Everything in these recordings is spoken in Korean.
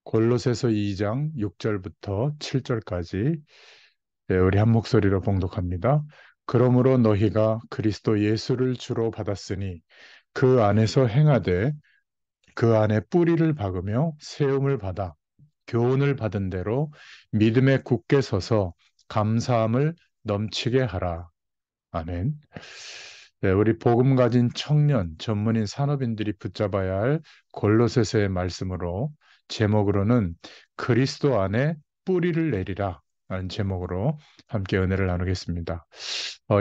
골로새서 2장 6절부터 7절까지 우리 한 목소리로 봉독합니다. 그러므로 너희가 그리스도 예수를 주로 받았으니 그 안에서 행하되 그 안에 뿌리를 박으며 세움을 받아 교훈을 받은 대로 믿음에 굳게 서서 감사함을 넘치게 하라. 아멘. 네, 우리 복음 가진 청년, 전문인 산업인들이 붙잡아야 할 골로새서의 말씀으로 제목으로는 그리스도 안에 뿌리를 내리라 라는 제목으로 함께 은혜를 나누겠습니다.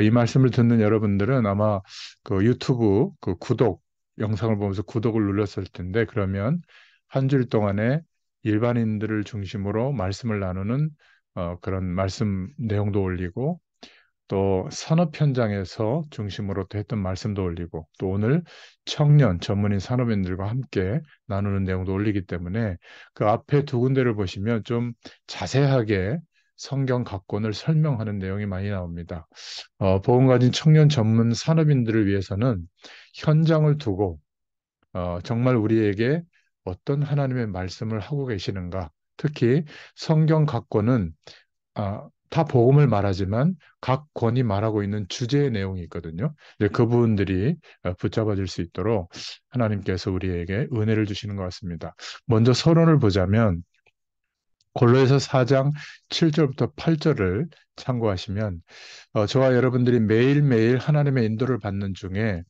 이 말씀을 듣는 여러분들은 아마 그 유튜브 그 구독 영상을 보면서 구독을 눌렀을 텐데 그러면 한 주일 동안에 일반인들을 중심으로 말씀을 나누는 그런 말씀 내용도 올리고 또 산업 현장에서 중심으로 또 했던 말씀도 올리고 또 오늘 청년 전문인 산업인들과 함께 나누는 내용도 올리기 때문에 그 앞에 두 군데를 보시면 좀 자세하게 성경 각권을 설명하는 내용이 많이 나옵니다. 복음 가진 청년 전문 산업인들을 위해서는 현장을 두고 정말 우리에게 어떤 하나님의 말씀을 하고 계시는가, 특히 성경 각권은 다 복음을 말하지만 각 권이 말하고 있는 주제의 내용이 있거든요. 이제 그 부분들이 붙잡아질 수 있도록 하나님께서 우리에게 은혜를 주시는 것 같습니다. 먼저 서론을 보자면 골로새서 4장 7절부터 8절을 참고하시면 저와 여러분들이 매일매일 하나님의 인도를 받는 중에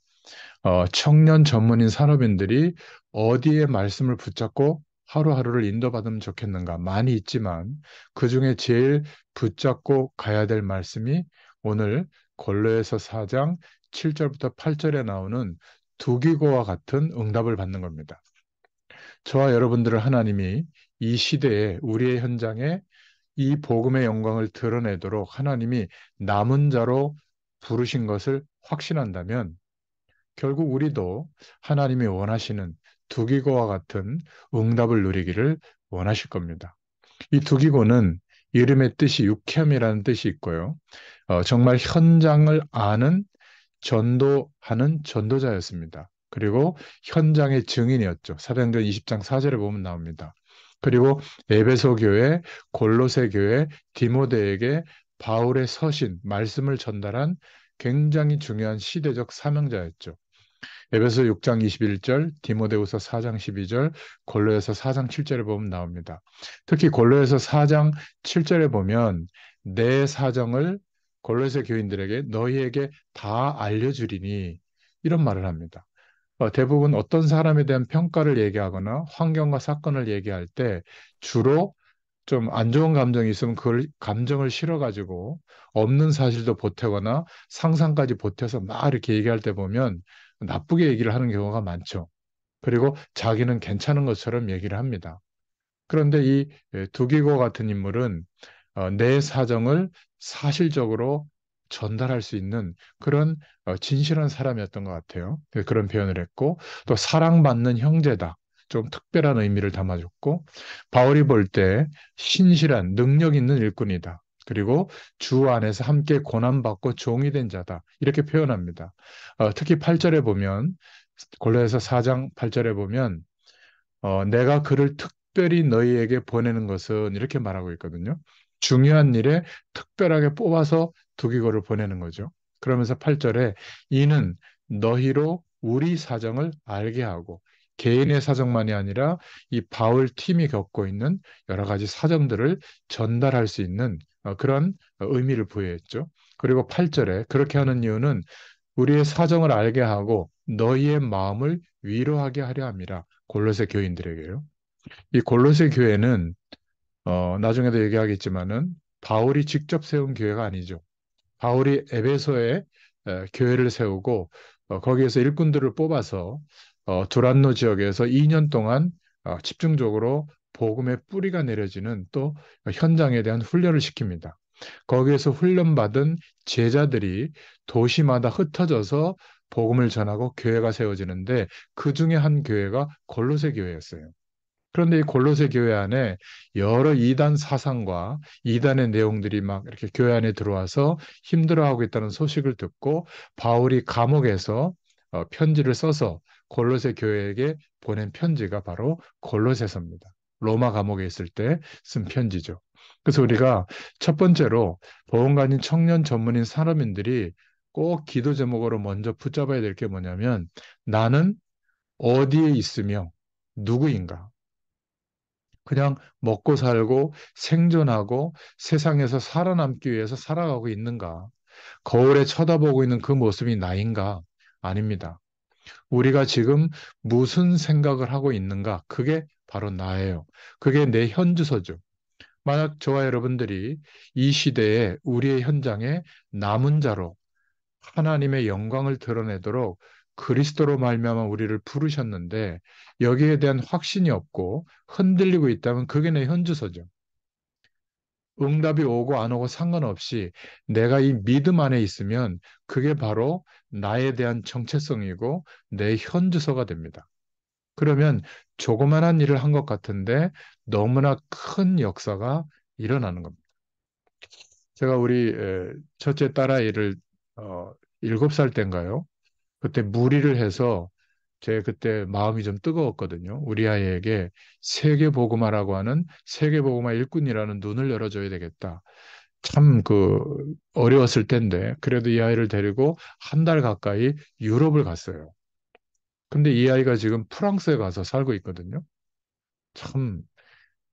청년 전문인 산업인들이 어디에 말씀을 붙잡고 하루하루를 인도받으면 좋겠는가 많이 있지만 그 중에 제일 붙잡고 가야 될 말씀이 오늘 골로새서 4장 7절부터 8절에 나오는 두기고와 같은 응답을 받는 겁니다. 저와 여러분들을 하나님이 이 시대에 우리의 현장에 이 복음의 영광을 드러내도록 하나님이 남은 자로 부르신 것을 확신한다면 결국 우리도 하나님이 원하시는 두기고와 같은 응답을 누리기를 원하실 겁니다. 이 두기고는 이름의 뜻이 유쾌함이라는 뜻이 있고요. 정말 현장을 아는 전도하는 전도자였습니다. 그리고 현장의 증인이었죠. 사도행전 20장 4절에 보면 나옵니다. 그리고 에베소 교회, 골로새 교회, 디모데에게 바울의 서신, 말씀을 전달한 굉장히 중요한 시대적 사명자였죠. 에베소 6장 21절, 디모데후서 4장 12절, 골로새서 4장 7절에 보면 나옵니다. 특히 골로새서 4장 7절에 보면 내 사정을 골로새 교인들에게 너희에게 다 알려주리니 이런 말을 합니다. 대부분 어떤 사람에 대한 평가를 얘기하거나 환경과 사건을 얘기할 때 주로 좀 안 좋은 감정이 있으면 그걸 감정을 실어가지고 없는 사실도 보태거나 상상까지 보태서 막 이렇게 얘기할 때 보면 나쁘게 얘기를 하는 경우가 많죠. 그리고 자기는 괜찮은 것처럼 얘기를 합니다. 그런데 이 두기고 같은 인물은 내 사정을 사실적으로 전달할 수 있는 그런 진실한 사람이었던 것 같아요. 그런 표현을 했고 또 사랑받는 형제다. 좀 특별한 의미를 담아줬고 바울이 볼 때 신실한 능력 있는 일꾼이다. 그리고 주 안에서 함께 고난받고 종이 된 자다. 이렇게 표현합니다. 특히 8절에 보면 골로새서 4장 8절에 보면 내가 그를 특별히 너희에게 보내는 것은 이렇게 말하고 있거든요. 중요한 일에 특별하게 뽑아서 두기고를 보내는 거죠. 그러면서 8절에 이는 너희로 우리 사정을 알게 하고 개인의 사정만이 아니라 이 바울 팀이 겪고 있는 여러 가지 사정들을 전달할 수 있는 그런 의미를 부여했죠. 그리고 8절에 그렇게 하는 이유는 우리의 사정을 알게 하고 너희의 마음을 위로하게 하려 함이라. 골로새 교인들에게요. 이 골로새 교회는 나중에도 얘기하겠지만은 바울이 직접 세운 교회가 아니죠. 바울이 에베소에 교회를 세우고 거기에서 일꾼들을 뽑아서 두란노 지역에서 2년 동안 집중적으로 복음의 뿌리가 내려지는 또 현장에 대한 훈련을 시킵니다. 거기에서 훈련받은 제자들이 도시마다 흩어져서 복음을 전하고 교회가 세워지는데 그 중에 한 교회가 골로새 교회였어요. 그런데 이 골로새 교회 안에 여러 이단 사상과 이단의 내용들이 막 이렇게 교회 안에 들어와서 힘들어하고 있다는 소식을 듣고 바울이 감옥에서 편지를 써서 골로새 교회에게 보낸 편지가 바로 골로새서입니다. 로마 감옥에 있을 때 쓴 편지죠. 그래서 우리가 첫 번째로 보험가인 청년 전문인 산업인들이 꼭 기도 제목으로 먼저 붙잡아야 될 게 뭐냐면 나는 어디에 있으며 누구인가? 그냥 먹고 살고 생존하고 세상에서 살아남기 위해서 살아가고 있는가? 거울에 쳐다보고 있는 그 모습이 나인가? 아닙니다. 우리가 지금 무슨 생각을 하고 있는가? 그게 바로 나예요. 그게 내 현주소죠. 만약 저와 여러분들이 이 시대에 우리의 현장에 남은 자로 하나님의 영광을 드러내도록 그리스도로 말미암아 우리를 부르셨는데 여기에 대한 확신이 없고 흔들리고 있다면 그게 내 현주소죠. 응답이 오고 안 오고 상관없이 내가 이 믿음 안에 있으면 그게 바로 나에 대한 정체성이고 내 현주소가 됩니다. 그러면 조그만한 일을 한 것 같은데 너무나 큰 역사가 일어나는 겁니다. 제가 우리 첫째 딸아이를 7살 때인가요? 그때 무리를 해서 제 그때 마음이 좀 뜨거웠거든요. 우리 아이에게 세계복음화라고 하는 세계복음화 일꾼이라는 눈을 열어줘야 되겠다. 참 어려웠을 텐데 그래도 이 아이를 데리고 한 달 가까이 유럽을 갔어요. 근데 이 아이가 지금 프랑스에 가서 살고 있거든요. 참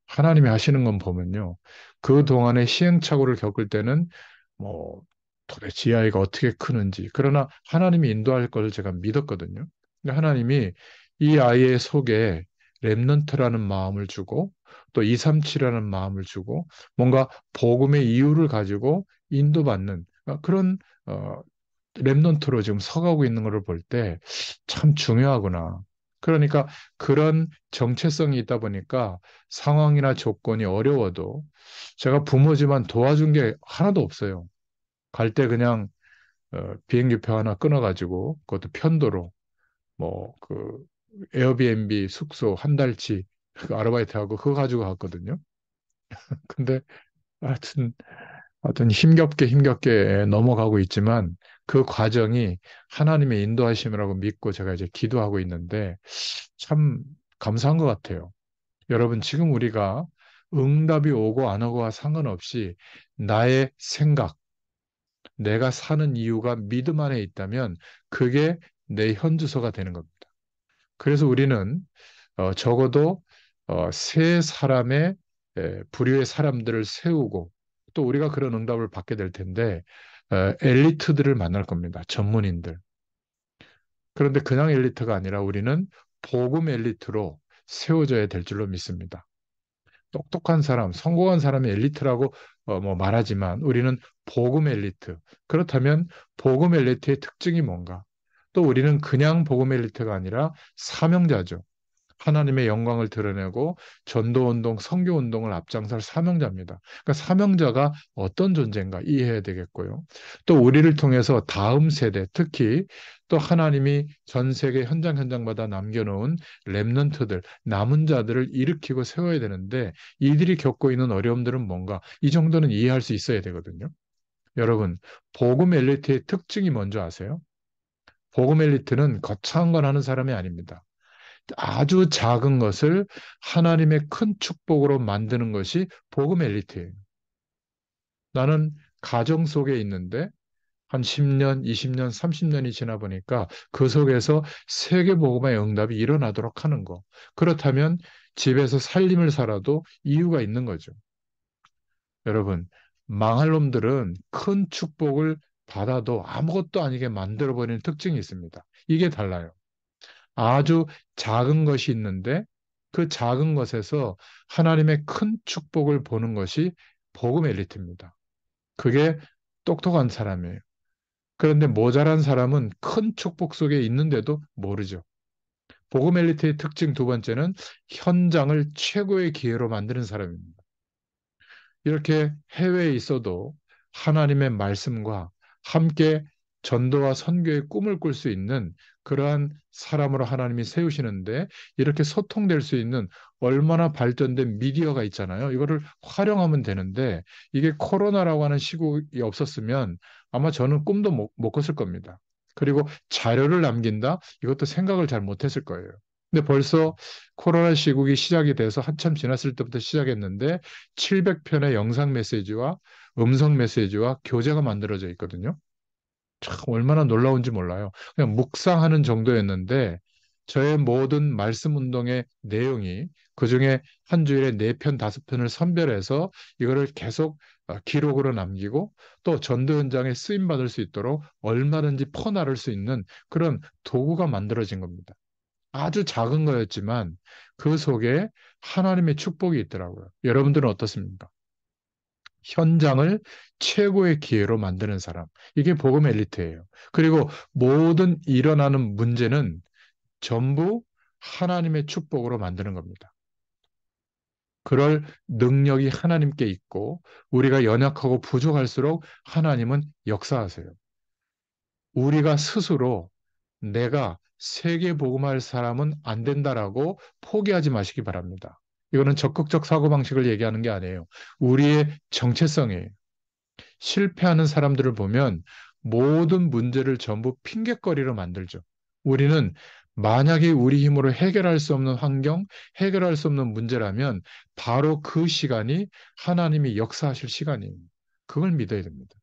하나님이 하시는 건 보면요. 그 동안에 시행착오를 겪을 때는 뭐 도대체 이 아이가 어떻게 크는지 그러나 하나님이 인도할 걸 제가 믿었거든요. 근데 하나님이 이 아이의 속에 렘넌트라는 마음을 주고 또 237이라는 마음을 주고 뭔가 복음의 이유를 가지고 인도받는 그런 어, 렘넌트로 지금 서가고 있는 것을 볼 때 참 중요하구나. 그러니까 그런 정체성이 있다 보니까 상황이나 조건이 어려워도 제가 부모지만 도와준 게 하나도 없어요. 갈 때 그냥 비행기표 하나 끊어가지고 그것도 편도로 에어비앤비 숙소 한 달치 그 아르바이트하고 그거 가지고 갔거든요. 근데 하여튼 힘겹게 넘어가고 있지만 그 과정이 하나님의 인도하심이라고 믿고 제가 이제 기도하고 있는데 참 감사한 것 같아요. 여러분, 지금 우리가 응답이 오고 안 오고와 상관없이 나의 생각, 내가 사는 이유가 믿음 안에 있다면 그게 내 현주소가 되는 겁니다. 그래서 우리는 적어도 세 사람의 부류의 사람들을 세우고 또 우리가 그런 응답을 받게 될 텐데 엘리트들을 만날 겁니다. 전문인들. 그런데 그냥 엘리트가 아니라 우리는 복음 엘리트로 세워져야 될 줄로 믿습니다. 똑똑한 사람, 성공한 사람이 엘리트라고 말하지만 우리는 복음 엘리트. 그렇다면 복음 엘리트의 특징이 뭔가? 또 우리는 그냥 복음 엘리트가 아니라 사명자죠. 하나님의 영광을 드러내고 전도운동, 선교운동을 앞장설 사명자입니다. 그러니까 사명자가 어떤 존재인가 이해해야 되겠고요. 또 우리를 통해서 다음 세대, 특히 또 하나님이 전 세계 현장마다 남겨놓은 렘넌트들, 남은 자들을 일으키고 세워야 되는데 이들이 겪고 있는 어려움들은 뭔가 이 정도는 이해할 수 있어야 되거든요. 여러분, 복음 엘리트의 특징이 뭔지 아세요? 복음 엘리트는 거창한 건 하는 사람이 아닙니다. 아주 작은 것을 하나님의 큰 축복으로 만드는 것이 복음 엘리트예요. 나는 가정 속에 있는데 한 10년, 20년, 30년이 지나 보니까 그 속에서 세계 복음의 응답이 일어나도록 하는 거. 그렇다면 집에서 살림을 살아도 이유가 있는 거죠. 여러분, 망할 놈들은 큰 축복을 받아도 아무것도 아니게 만들어버리는 특징이 있습니다. 이게 달라요. 아주 작은 것이 있는데 그 작은 것에서 하나님의 큰 축복을 보는 것이 복음 엘리트입니다. 그게 똑똑한 사람이에요. 그런데 모자란 사람은 큰 축복 속에 있는데도 모르죠. 복음 엘리트의 특징 두 번째는 현장을 최고의 기회로 만드는 사람입니다. 이렇게 해외에 있어도 하나님의 말씀과 함께 전도와 선교의 꿈을 꿀 수 있는 그러한 사람으로 하나님이 세우시는데 이렇게 소통될 수 있는 얼마나 발전된 미디어가 있잖아요. 이거를 활용하면 되는데 이게 코로나라고 하는 시국이 없었으면 아마 저는 꿈도 못 꿨을 겁니다. 그리고 자료를 남긴다? 이것도 생각을 잘 못했을 거예요. 근데 벌써 코로나 시국이 시작이 돼서 한참 지났을 때부터 시작했는데 700편의 영상 메시지와 음성 메시지와 교재가 만들어져 있거든요. 참 얼마나 놀라운지 몰라요. 그냥 묵상하는 정도였는데 저의 모든 말씀 운동의 내용이 그중에 한 주일에 4편, 5편을 선별해서 이거를 계속 기록으로 남기고 또 전도 현장에 쓰임 받을 수 있도록 얼마든지 퍼나를 수 있는 그런 도구가 만들어진 겁니다. 아주 작은 거였지만 그 속에 하나님의 축복이 있더라고요. 여러분들은 어떻습니까? 현장을 최고의 기회로 만드는 사람. 이게 복음 엘리트예요. 그리고 모든 일어나는 문제는 전부 하나님의 축복으로 만드는 겁니다. 그럴 능력이 하나님께 있고 우리가 연약하고 부족할수록 하나님은 역사하세요. 우리가 스스로 내가 세계 복음할 사람은 안 된다라고 포기하지 마시기 바랍니다. 이거는 적극적 사고방식을 얘기하는 게 아니에요. 우리의 정체성이에요. 실패하는 사람들을 보면 모든 문제를 전부 핑곗거리로 만들죠. 우리는 만약에 우리 힘으로 해결할 수 없는 환경, 해결할 수 없는 문제라면 바로 그 시간이 하나님이 역사하실 시간이에요. 그걸 믿어야 됩니다.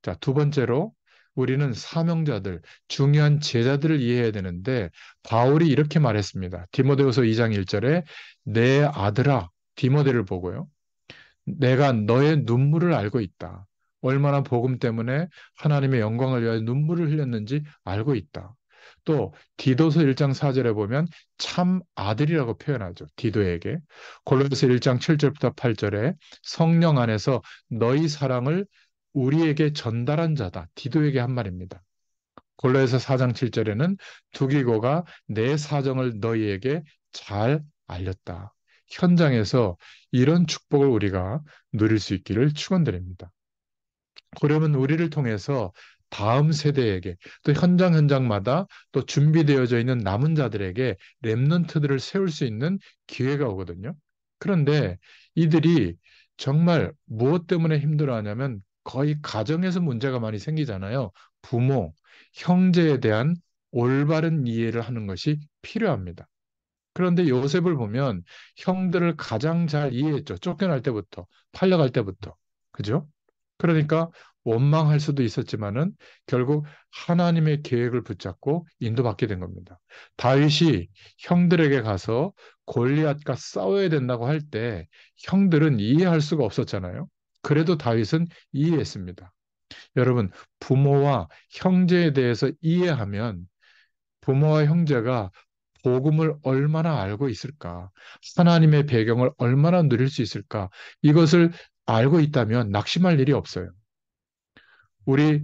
자, 두 번째로 우리는 사명자들, 중요한 제자들을 이해해야 되는데 바울이 이렇게 말했습니다. 디모데후서 2장 1절에 내 아들아, 디모데를 보고요. 내가 너의 눈물을 알고 있다. 얼마나 복음 때문에 하나님의 영광을 위하여 눈물을 흘렸는지 알고 있다. 또 디도서 1장 4절에 보면 참 아들이라고 표현하죠. 디도에게. 골로새 1장 7절부터 8절에 성령 안에서 너희 사랑을 우리에게 전달한 자다. 디도에게 한 말입니다. 골로새 4장 7절에는 두기고가 내 사정을 너희에게 잘 알렸다. 현장에서 이런 축복을 우리가 누릴 수 있기를 축원드립니다. 그러면 우리를 통해서 다음 세대에게 또 현장마다 또 준비되어져 있는 남은 자들에게 렘넌트들을 세울 수 있는 기회가 오거든요. 그런데 이들이 정말 무엇 때문에 힘들어하냐면 거의 가정에서 문제가 많이 생기잖아요. 부모, 형제에 대한 올바른 이해를 하는 것이 필요합니다. 그런데 요셉을 보면 형들을 가장 잘 이해했죠. 쫓겨날 때부터, 팔려갈 때부터. 그죠? 그러니까 원망할 수도 있었지만은 결국 하나님의 계획을 붙잡고 인도받게 된 겁니다. 다윗이 형들에게 가서 골리앗과 싸워야 된다고 할 때 형들은 이해할 수가 없었잖아요. 그래도 다윗은 이해했습니다. 여러분, 부모와 형제에 대해서 이해하면 부모와 형제가 복음을 얼마나 알고 있을까? 하나님의 배경을 얼마나 누릴 수 있을까? 이것을 알고 있다면 낙심할 일이 없어요. 우리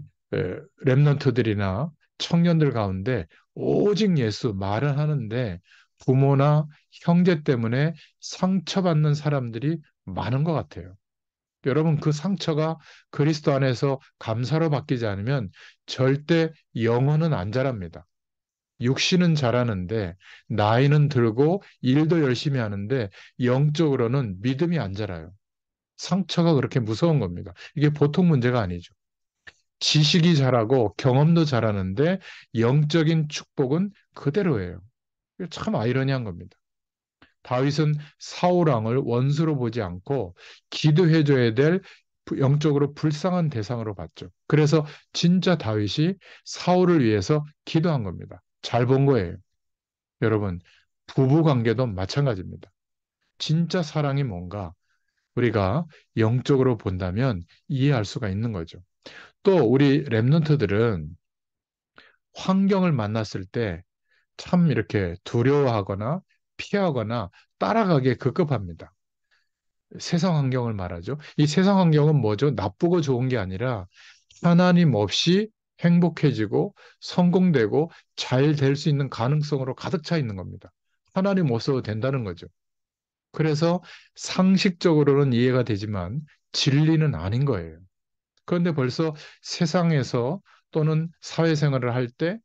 랩런트들이나 청년들 가운데 오직 예수 말은 하는데 부모나 형제 때문에 상처받는 사람들이 많은 것 같아요. 여러분, 그 상처가 그리스도 안에서 감사로 바뀌지 않으면 절대 영혼은 안 자랍니다. 육신은 잘하는데 나이는 들고 일도 열심히 하는데 영적으로는 믿음이 안 자라요. 상처가 그렇게 무서운 겁니다. 이게 보통 문제가 아니죠. 지식이 잘하고 경험도 잘하는데 영적인 축복은 그대로예요. 이게 참 아이러니한 겁니다. 다윗은 사울 왕을 원수로 보지 않고 기도해줘야 될 영적으로 불쌍한 대상으로 봤죠. 그래서 진짜 다윗이 사울을 위해서 기도한 겁니다. 잘 본 거예요. 여러분, 부부 관계도 마찬가지입니다. 진짜 사랑이 뭔가 우리가 영적으로 본다면 이해할 수가 있는 거죠. 또 우리 랩런트들은 환경을 만났을 때 참 이렇게 두려워하거나 피하거나 따라가기에 급급합니다. 세상 환경을 말하죠. 이 세상 환경은 뭐죠? 나쁘고 좋은 게 아니라 하나님 없이 행복해지고 성공되고 잘 될 수 있는 가능성으로 가득 차 있는 겁니다. 하나님 없어도 된다는 거죠. 그래서 상식적으로는 이해가 되지만 진리는 아닌 거예요. 그런데 벌써 세상에서 또는 사회생활을 할 때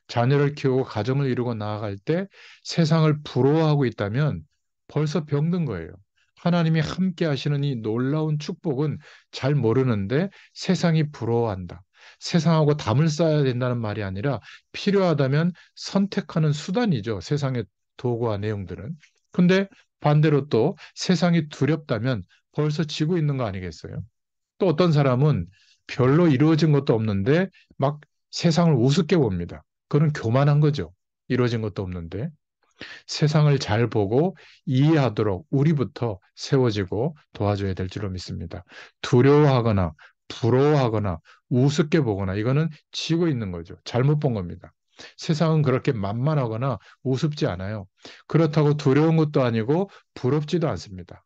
자녀를 키우고 가정을 이루고 나아갈 때 세상을 부러워하고 있다면 벌써 병든 거예요. 하나님이 함께 하시는 이 놀라운 축복은 잘 모르는데 세상이 부러워한다. 세상하고 담을 쌓아야 된다는 말이 아니라 필요하다면 선택하는 수단이죠. 세상의 도구와 내용들은. 근데 반대로 또 세상이 두렵다면 벌써 지고 있는 거 아니겠어요? 또 어떤 사람은 별로 이루어진 것도 없는데 막 세상을 우습게 봅니다. 그건 교만한 거죠. 이루어진 것도 없는데. 세상을 잘 보고 이해하도록 우리부터 세워지고 도와줘야 될 줄로 믿습니다. 두려워하거나 부러워하거나 우습게 보거나 이거는 지고 있는 거죠. 잘못 본 겁니다. 세상은 그렇게 만만하거나 우습지 않아요. 그렇다고 두려운 것도 아니고 부럽지도 않습니다.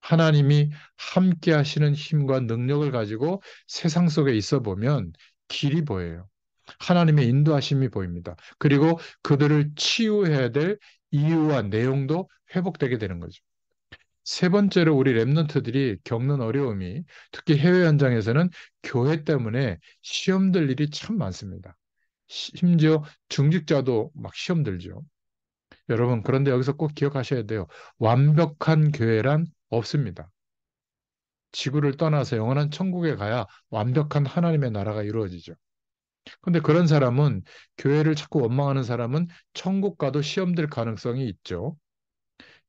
하나님이 함께 하시는 힘과 능력을 가지고 세상 속에 있어 보면 길이 보여요. 하나님의 인도하심이 보입니다. 그리고 그들을 치유해야 될 이유와 내용도 회복되게 되는 거죠. 세 번째로 우리 랩런트들이 겪는 어려움이 특히 해외 현장에서는 교회 때문에 시험 들 일이 참 많습니다. 심지어 중직자도 막 시험 들죠. 여러분, 그런데 여기서 꼭 기억하셔야 돼요. 완벽한 교회란 없습니다. 지구를 떠나서 영원한 천국에 가야 완벽한 하나님의 나라가 이루어지죠. 근데 그런 사람은 교회를 자꾸 원망하는 사람은 천국 가도 시험될 가능성이 있죠.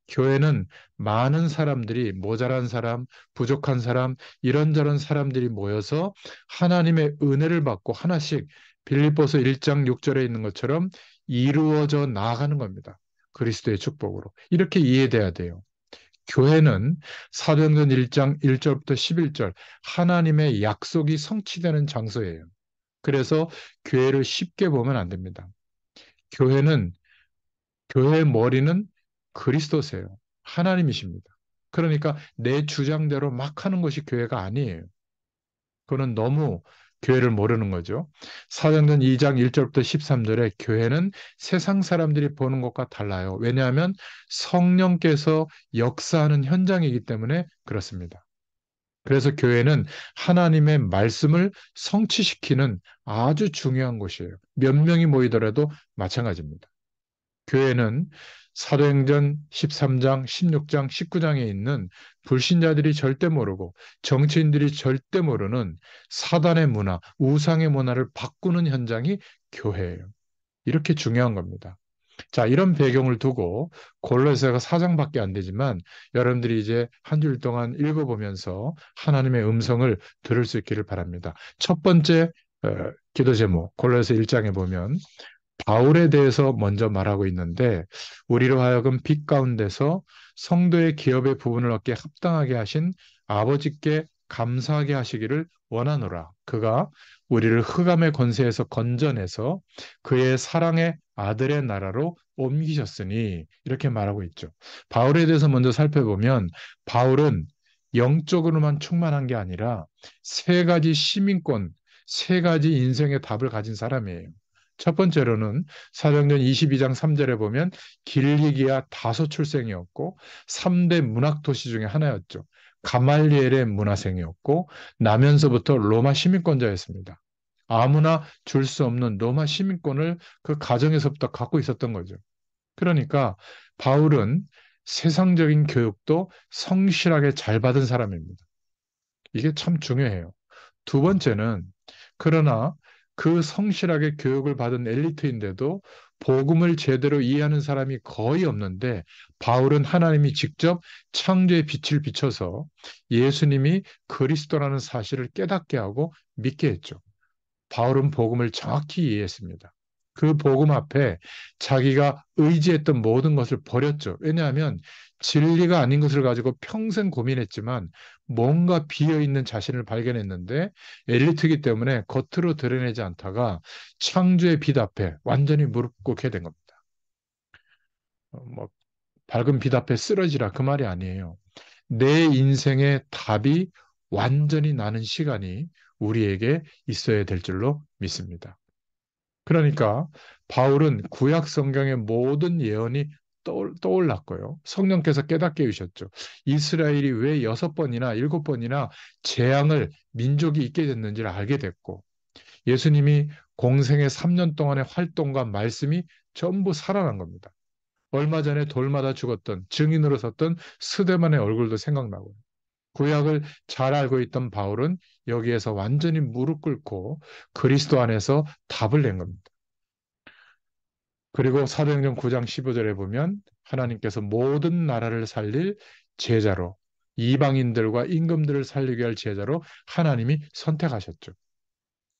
교회는 많은 사람들이 모자란 사람, 부족한 사람, 이런저런 사람들이 모여서 하나님의 은혜를 받고 하나씩 빌립보서 1장 6절에 있는 것처럼 이루어져 나아가는 겁니다. 그리스도의 축복으로. 이렇게 이해돼야 돼요. 교회는 사도행전 1장 1절부터 11절 하나님의 약속이 성취되는 장소예요. 그래서 교회를 쉽게 보면 안 됩니다. 교회는 교회의 머리는 그리스도세요. 하나님이십니다. 그러니까 내 주장대로 막 하는 것이 교회가 아니에요. 그거는 너무 교회를 모르는 거죠. 사도행전 2장 1절부터 13절에 교회는 세상 사람들이 보는 것과 달라요. 왜냐하면 성령께서 역사하는 현장이기 때문에 그렇습니다. 그래서 교회는 하나님의 말씀을 성취시키는 아주 중요한 곳이에요. 몇 명이 모이더라도 마찬가지입니다. 교회는 사도행전 13장, 16장, 19장에 있는 불신자들이 절대 모르고 정치인들이 절대 모르는 사단의 문화, 우상의 문화를 바꾸는 현장이 교회예요. 이렇게 중요한 겁니다. 자, 이런 배경을 두고 골로새가 4장밖에 안 되지만 여러분들이 이제 한 줄 동안 읽어보면서 하나님의 음성을 들을 수 있기를 바랍니다. 첫 번째 기도 제목 골로새 1장에 보면 바울에 대해서 먼저 말하고 있는데 우리로 하여금 빛 가운데서 성도의 기업의 부분을 얻게 합당하게 하신 아버지께 감사하게 하시기를 원하노라. 그가 우리를 흑암의 권세에서 건져내서 그의 사랑의 아들의 나라로 옮기셨으니 이렇게 말하고 있죠. 바울에 대해서 먼저 살펴보면 바울은 영적으로만 충만한 게 아니라 세 가지 시민권, 세 가지 인생의 답을 가진 사람이에요. 첫 번째로는 사도행전 22장 3절에 보면 길리기아 다소 출생이었고 3대 문학 도시 중에 하나였죠. 가말리엘의 문화생이었고 나면서부터 로마 시민권자였습니다. 아무나 줄 수 없는 로마 시민권을 그 가정에서부터 갖고 있었던 거죠. 그러니까 바울은 세상적인 교육도 성실하게 잘 받은 사람입니다. 이게 참 중요해요. 두 번째는 그러나 그 성실하게 교육을 받은 엘리트인데도 복음을 제대로 이해하는 사람이 거의 없는데 바울은 하나님이 직접 창조의 빛을 비춰서 예수님이 그리스도라는 사실을 깨닫게 하고 믿게 했죠. 바울은 복음을 정확히 이해했습니다. 그 복음 앞에 자기가 의지했던 모든 것을 버렸죠. 왜냐하면 진리가 아닌 것을 가지고 평생 고민했지만 뭔가 비어있는 자신을 발견했는데 엘리트이기 때문에 겉으로 드러내지 않다가 창조의 빛 앞에 완전히 무릎 꿇게 된 겁니다. 뭐 밝은 빛 앞에 쓰러지라 그 말이 아니에요. 내 인생의 답이 완전히 나는 시간이 우리에게 있어야 될 줄로 믿습니다. 그러니까 바울은 구약 성경의 모든 예언이 떠올랐고요. 성령께서 깨닫게 해주셨죠. 이스라엘이 왜 6번이나 7번이나 재앙을 민족이 있게 됐는지를 알게 됐고 예수님이 공생의 3년 동안의 활동과 말씀이 전부 살아난 겁니다. 얼마 전에 돌마다 죽었던 증인으로 섰던 스데반의 얼굴도 생각나고 구약을 잘 알고 있던 바울은 여기에서 완전히 무릎 꿇고 그리스도 안에서 답을 낸 겁니다. 그리고 사도행전 9장 15절에 보면 하나님께서 모든 나라를 살릴 제자로, 이방인들과 임금들을 살리게 할 제자로 하나님이 선택하셨죠.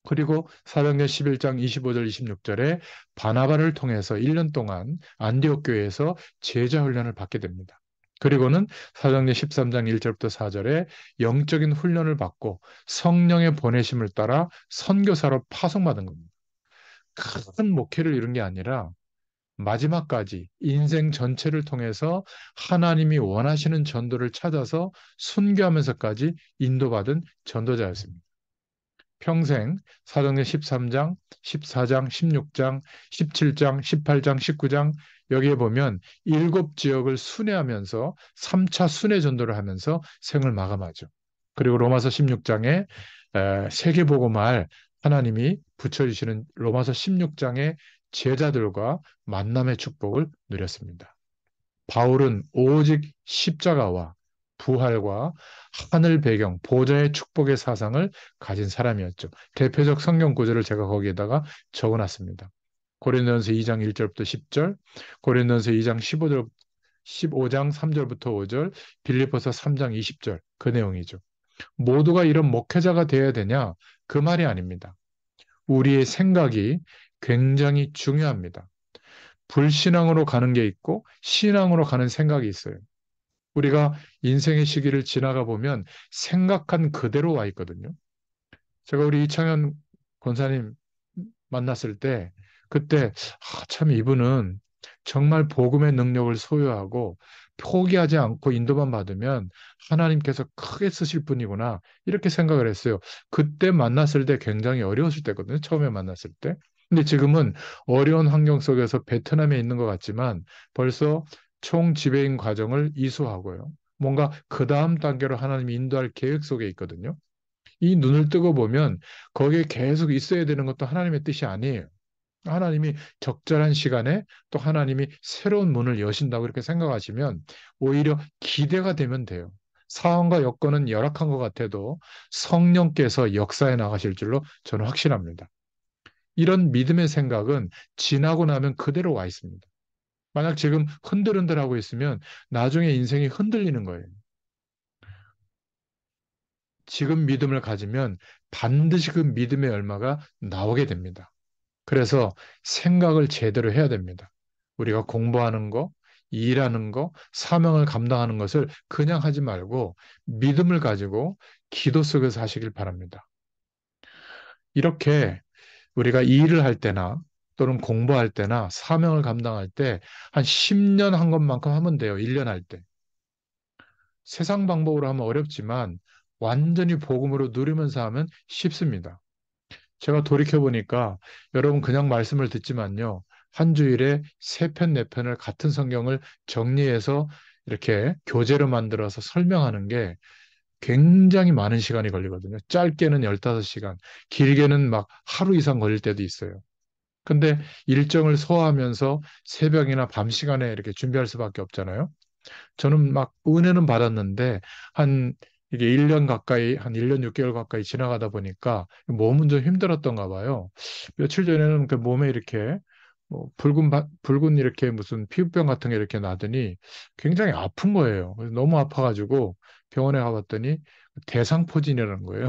그리고 사도행전 11장 25절 26절에 바나바를 통해서 1년 동안 안디옥 교회에서 제자 훈련을 받게 됩니다. 그리고는 사도행전 13장 1절부터 4절에 영적인 훈련을 받고 성령의 보내심을 따라 선교사로 파송받은 겁니다. 큰 목회를 이룬 게 아니라 마지막까지 인생 전체를 통해서 하나님이 원하시는 전도를 찾아서 순교하면서까지 인도받은 전도자였습니다. 평생 사도행전 13장, 14장, 16장, 17장, 18장, 19장 여기에 보면 일곱 지역을 순회하면서 3차 순회 전도를 하면서 생을 마감하죠. 그리고 로마서 16장에 세계복음할 하나님이 붙여주시는 로마서 16장의 제자들과 만남의 축복을 누렸습니다. 바울은 오직 십자가와 부활과 하늘 배경, 보좌의 축복의 사상을 가진 사람이었죠. 대표적 성경 구절을 제가 거기에다가 적어놨습니다. 고린도전서 2장 1절부터 10절, 고린도전서 2장 15절, 15장 3절부터 5절, 빌립보서 3장 20절 그 내용이죠. 모두가 이런 목회자가 되어야 되냐? 그 말이 아닙니다. 우리의 생각이 굉장히 중요합니다. 불신앙으로 가는 게 있고 신앙으로 가는 생각이 있어요. 우리가 인생의 시기를 지나가 보면 생각한 그대로 와 있거든요. 제가 우리 이창현 권사님 만났을 때 그때 참 이분은 정말 복음의 능력을 소유하고 포기하지 않고 인도만 받으면 하나님께서 크게 쓰실 분이구나 이렇게 생각을 했어요. 그때 만났을 때 굉장히 어려웠을 때거든요. 처음에 만났을 때. 근데 지금은 어려운 환경 속에서 베트남에 있는 것 같지만 벌써 총지배인 과정을 이수하고요. 뭔가 그 다음 단계로 하나님이 인도할 계획 속에 있거든요. 이 눈을 뜨고 보면 거기에 계속 있어야 되는 것도 하나님의 뜻이 아니에요. 하나님이 적절한 시간에 또 하나님이 새로운 문을 여신다고 이렇게 생각하시면 오히려 기대가 되면 돼요. 상황과 여건은 열악한 것 같아도 성령께서 역사에 나가실 줄로 저는 확신합니다. 이런 믿음의 생각은 지나고 나면 그대로 와 있습니다. 만약 지금 흔들흔들하고 있으면 나중에 인생이 흔들리는 거예요. 지금 믿음을 가지면 반드시 그 믿음의 열매가 나오게 됩니다. 그래서 생각을 제대로 해야 됩니다. 우리가 공부하는 거, 일하는 거, 사명을 감당하는 것을 그냥 하지 말고 믿음을 가지고 기도 속에서 하시길 바랍니다. 이렇게 우리가 일을 할 때나 또는 공부할 때나 사명을 감당할 때 한 10년 한 것만큼 하면 돼요. 1년 할 때. 세상 방법으로 하면 어렵지만 완전히 복음으로 누리면서 하면 쉽습니다. 제가 돌이켜보니까 여러분 그냥 말씀을 듣지만요. 한 주일에 세 편, 네 편을 같은 성경을 정리해서 이렇게 교재로 만들어서 설명하는 게 굉장히 많은 시간이 걸리거든요. 짧게는 15시간, 길게는 막 하루 이상 걸릴 때도 있어요. 근데 일정을 소화하면서 새벽이나 밤 시간에 이렇게 준비할 수밖에 없잖아요. 저는 막 은혜는 받았는데 한 이게 1년 가까이 한 1년 6개월 가까이 지나가다 보니까 몸은 좀 힘들었던가 봐요. 며칠 전에는 그 몸에 이렇게 뭐 붉은 이렇게 무슨 피부병 같은 게 이렇게 나더니 굉장히 아픈 거예요. 그래서 너무 아파가지고 병원에 가봤더니 대상포진이라는 거예요.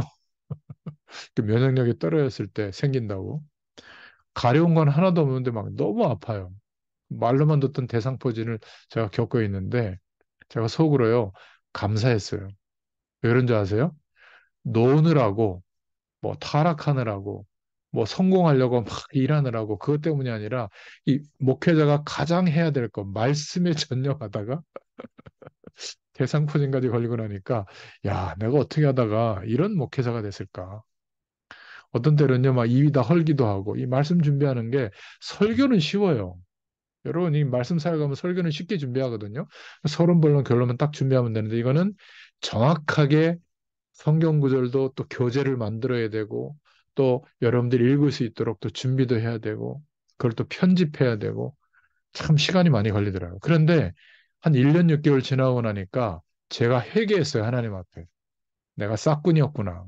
그 면역력이 떨어졌을 때 생긴다고. 가려운 건 하나도 없는데 막 너무 아파요. 말로만 듣던 대상포진을 제가 겪고 있는데 제가 속으로요 감사했어요. 왜 그런 줄 아세요? 노느라고 뭐 타락하느라고 뭐 성공하려고 막 일하느라고 그것 때문이 아니라 이 목회자가 가장 해야 될 것 말씀에 전념하다가 대상포진까지 걸리고 나니까 야 내가 어떻게 하다가 이런 목회자가 됐을까? 어떤 때는요 막 입이 다 헐기도 하고 이 말씀 준비하는 게 설교는 쉬워요. 여러분, 이 말씀 살아가면 설교는 쉽게 준비하거든요. 서론, 본론, 결론만 딱 준비하면 되는데 이거는 정확하게 성경 구절도 또 교재를 만들어야 되고 또 여러분들이 읽을 수 있도록 또 준비도 해야 되고 그걸 또 편집해야 되고 참 시간이 많이 걸리더라고요. 그런데 한 1년 6개월 지나고 나니까 제가 회개했어요, 하나님 앞에. 내가 싹군이었구나.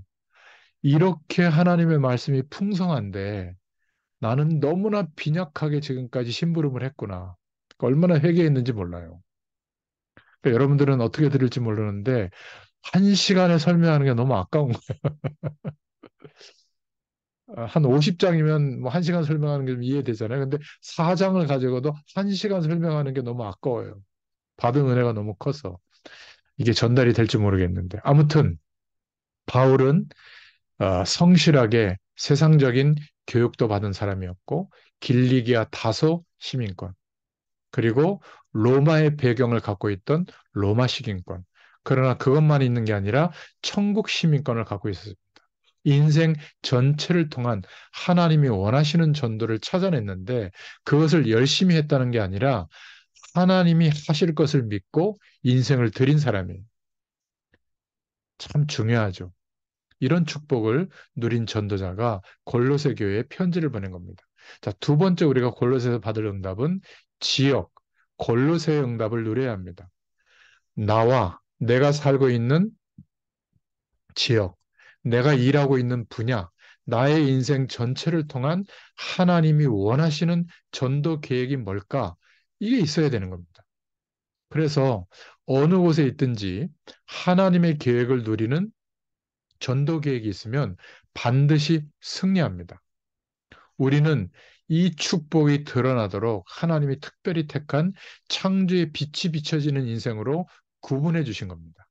이렇게 하나님의 말씀이 풍성한데 나는 너무나 빈약하게 지금까지 심부름을 했구나. 그러니까 얼마나 회개했는지 몰라요. 그러니까 여러분들은 어떻게 들을지 모르는데 한 시간에 설명하는 게 너무 아까운 거예요. 한 50장이면 뭐 한 시간 설명하는 게 좀 이해되잖아요. 근데 4장을 가지고도 한 시간 설명하는 게 너무 아까워요. 받은 은혜가 너무 커서 이게 전달이 될지 모르겠는데 아무튼 바울은 성실하게 세상적인 교육도 받은 사람이었고 길리기아 다소 시민권 그리고 로마의 배경을 갖고 있던 로마 시민권 그러나 그것만 있는 게 아니라 천국 시민권을 갖고 있었습니다. 인생 전체를 통한 하나님이 원하시는 전도를 찾아냈는데 그것을 열심히 했다는 게 아니라 하나님이 하실 것을 믿고 인생을 드린 사람이에요. 참 중요하죠. 이런 축복을 누린 전도자가 골로새 교회에 편지를 보낸 겁니다. 자, 두 번째 우리가 골로새에서 받을 응답은 지역, 골로새의 응답을 누려야 합니다. 나와 내가 살고 있는 지역, 내가 일하고 있는 분야, 나의 인생 전체를 통한 하나님이 원하시는 전도 계획이 뭘까? 이게 있어야 되는 겁니다. 그래서 어느 곳에 있든지 하나님의 계획을 누리는 전도 계획이 있으면 반드시 승리합니다. 우리는 이 축복이 드러나도록 하나님이 특별히 택한 창조의 빛이 비춰지는 인생으로 구분해 주신 겁니다.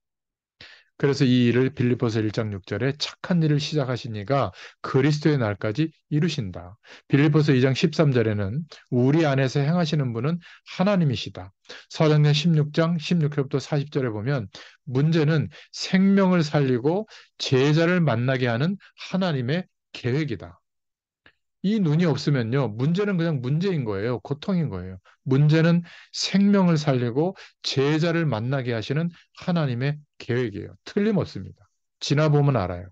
그래서 이 일을 빌립보서 1장 6절에 착한 일을 시작하신 이가 그리스도의 날까지 이루신다. 빌립보서 2장 13절에는 우리 안에서 행하시는 분은 하나님이시다. 사도행전 16장 16절부터 40절에 보면 문제는 생명을 살리고 제자를 만나게 하는 하나님의 계획이다. 이 눈이 없으면요, 문제는 그냥 문제인 거예요. 고통인 거예요. 문제는 생명을 살리고 제자를 만나게 하시는 하나님의 계획이에요. 틀림없습니다. 지나보면 알아요.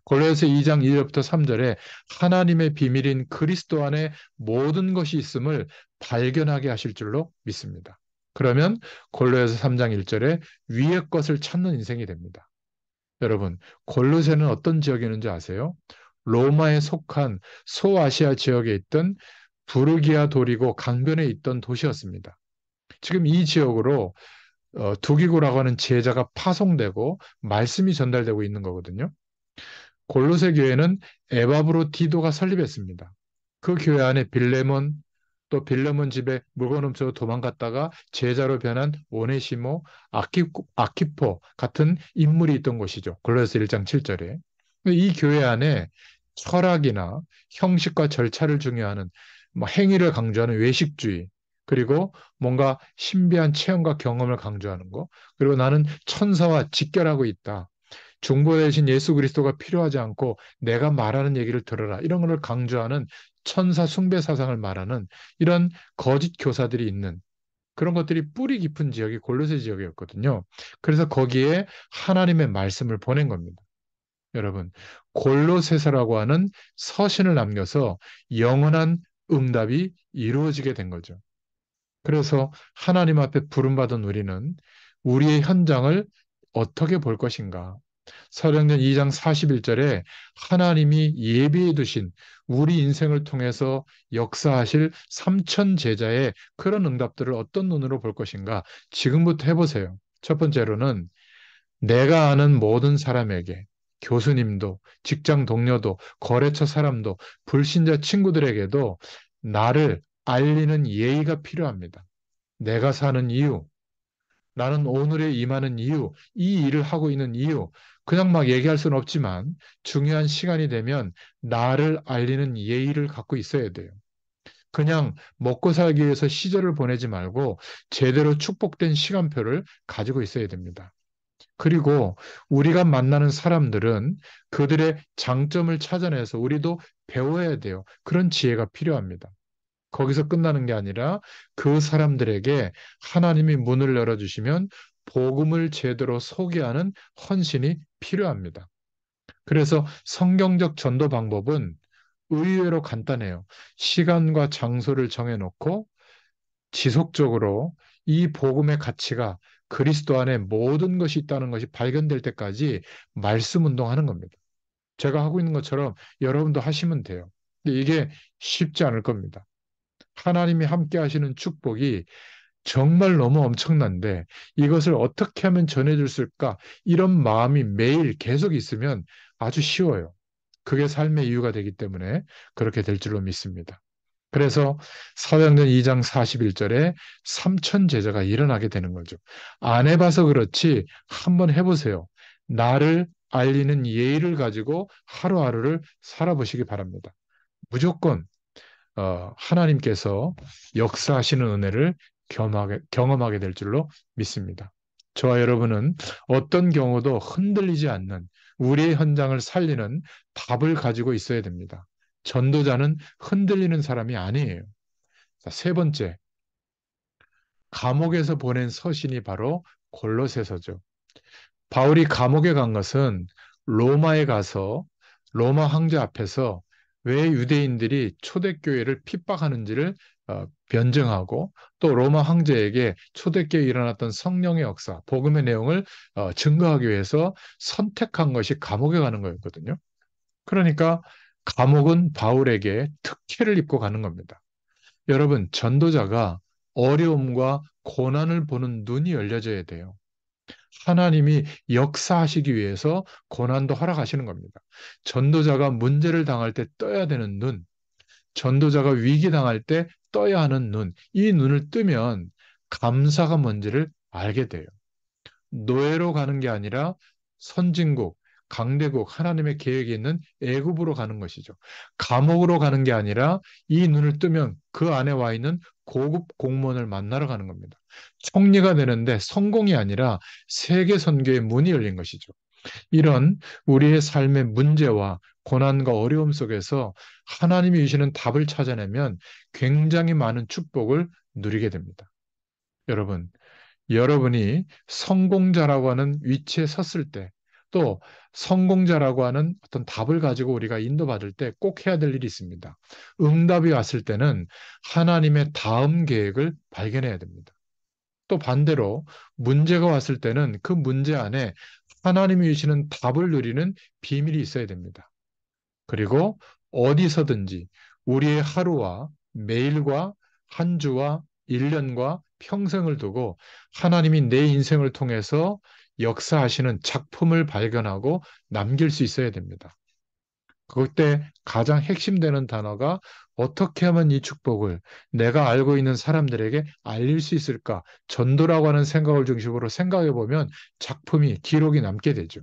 골로새 2장 2절부터 3절에 하나님의 비밀인 그리스도 안에 모든 것이 있음을 발견하게 하실 줄로 믿습니다. 그러면 골로새 3장 1절에 위의 것을 찾는 인생이 됩니다. 여러분, 골로새는 어떤 지역이 있는지 아세요? 로마에 속한 소아시아 지역에 있던 부르기아 도리고 강변에 있던 도시였습니다. 지금 이 지역으로 두기고라고 하는 제자가 파송되고 말씀이 전달되고 있는 거거든요. 골로새 교회는 에바브로 디도가 설립했습니다. 그 교회 안에 빌레몬, 또 빌레몬 집에 물건 훔쳐 도망갔다가 제자로 변한 오네시모, 아키포 같은 인물이 있던 곳이죠. 골로새 1장 7절에. 이 교회 안에 철학이나 형식과 절차를 중요하는 뭐 행위를 강조하는 외식주의, 그리고 뭔가 신비한 체험과 경험을 강조하는 거, 그리고 나는 천사와 직결하고 있다. 중보 대신 예수 그리스도가 필요하지 않고 내가 말하는 얘기를 들어라. 이런 것을 강조하는 천사 숭배 사상을 말하는 이런 거짓 교사들이 있는 그런 것들이 뿌리 깊은 지역이 골로새 지역이었거든요. 그래서 거기에 하나님의 말씀을 보낸 겁니다. 여러분, 골로새서라고 하는 서신을 남겨서 영원한 응답이 이루어지게 된 거죠. 그래서 하나님 앞에 부름받은 우리는 우리의 현장을 어떻게 볼 것인가? 사도행전 2장 41절에 하나님이 예비해 두신 우리 인생을 통해서 역사하실 삼천 제자의 그런 응답들을 어떤 눈으로 볼 것인가? 지금부터 해보세요. 첫 번째로는 내가 아는 모든 사람에게 교수님도, 직장 동료도, 거래처 사람도, 불신자 친구들에게도 나를 알리는 예의가 필요합니다. 내가 사는 이유, 나는 오늘에 임하는 이유, 이 일을 하고 있는 이유, 그냥 막 얘기할 수는 없지만 중요한 시간이 되면 나를 알리는 예의를 갖고 있어야 돼요. 그냥 먹고 살기 위해서 시절을 보내지 말고 제대로 축복된 시간표를 가지고 있어야 됩니다. 그리고 우리가 만나는 사람들은 그들의 장점을 찾아내서 우리도 배워야 돼요. 그런 지혜가 필요합니다. 거기서 끝나는 게 아니라 그 사람들에게 하나님이 문을 열어주시면 복음을 제대로 소개하는 헌신이 필요합니다. 그래서 성경적 전도 방법은 의외로 간단해요. 시간과 장소를 정해놓고 지속적으로 이 복음의 가치가 그리스도 안에 모든 것이 있다는 것이 발견될 때까지 말씀 운동하는 겁니다. 제가 하고 있는 것처럼 여러분도 하시면 돼요. 근데 이게 쉽지 않을 겁니다. 하나님이 함께 하시는 축복이 정말 너무 엄청난데 이것을 어떻게 하면 전해줄 수 있을까? 이런 마음이 매일 계속 있으면 아주 쉬워요. 그게 삶의 이유가 되기 때문에 그렇게 될 줄로 믿습니다. 그래서 사도행전 2장 41절에 삼천 제자가 일어나게 되는 거죠. 안 해봐서 그렇지 한번 해보세요. 나를 알리는 예의를 가지고 하루하루를 살아보시기 바랍니다. 무조건 하나님께서 역사하시는 은혜를 경험하게 될 줄로 믿습니다. 저와 여러분은 어떤 경우도 흔들리지 않는 우리의 현장을 살리는 답을 가지고 있어야 됩니다. 전도자는 흔들리는 사람이 아니에요. 자, 세 번째, 감옥에서 보낸 서신이 바로 골로새서죠. 바울이 감옥에 간 것은 로마에 가서 로마 황제 앞에서 왜 유대인들이 초대교회를 핍박하는지를 변증하고 또 로마 황제에게 초대교회에 일어났던 성령의 역사, 복음의 내용을 증거하기 위해서 선택한 것이 감옥에 가는 거였거든요. 그러니까 감옥은 바울에게 특혜를 입고 가는 겁니다. 여러분, 전도자가 어려움과 고난을 보는 눈이 열려져야 돼요. 하나님이 역사하시기 위해서 고난도 허락하시는 겁니다. 전도자가 문제를 당할 때 떠야 되는 눈, 전도자가 위기 당할 때 떠야 하는 눈, 이 눈을 뜨면 감사가 뭔지를 알게 돼요. 노예로 가는 게 아니라 선진국, 강대국, 하나님의 계획이 있는 애굽으로 가는 것이죠. 감옥으로 가는 게 아니라 이 눈을 뜨면 그 안에 와 있는 고급 공무원을 만나러 가는 겁니다. 총리가 되는데 성공이 아니라 세계 선교의 문이 열린 것이죠. 이런 우리의 삶의 문제와 고난과 어려움 속에서 하나님이 주시는 답을 찾아내면 굉장히 많은 축복을 누리게 됩니다. 여러분, 여러분이 성공자라고 하는 위치에 섰을 때, 또 성공자라고 하는 어떤 답을 가지고 우리가 인도받을 때 꼭 해야 될 일이 있습니다. 응답이 왔을 때는 하나님의 다음 계획을 발견해야 됩니다. 또 반대로 문제가 왔을 때는 그 문제 안에 하나님이 주시는 답을 누리는 비밀이 있어야 됩니다. 그리고 어디서든지 우리의 하루와 매일과 한 주와 1년과 평생을 두고 하나님이 내 인생을 통해서 역사하시는 작품을 발견하고 남길 수 있어야 됩니다. 그때 가장 핵심되는 단어가 어떻게 하면 이 축복을 내가 알고 있는 사람들에게 알릴 수 있을까? 전도라고 하는 생각을 중심으로 생각해 보면 작품이, 기록이 남게 되죠.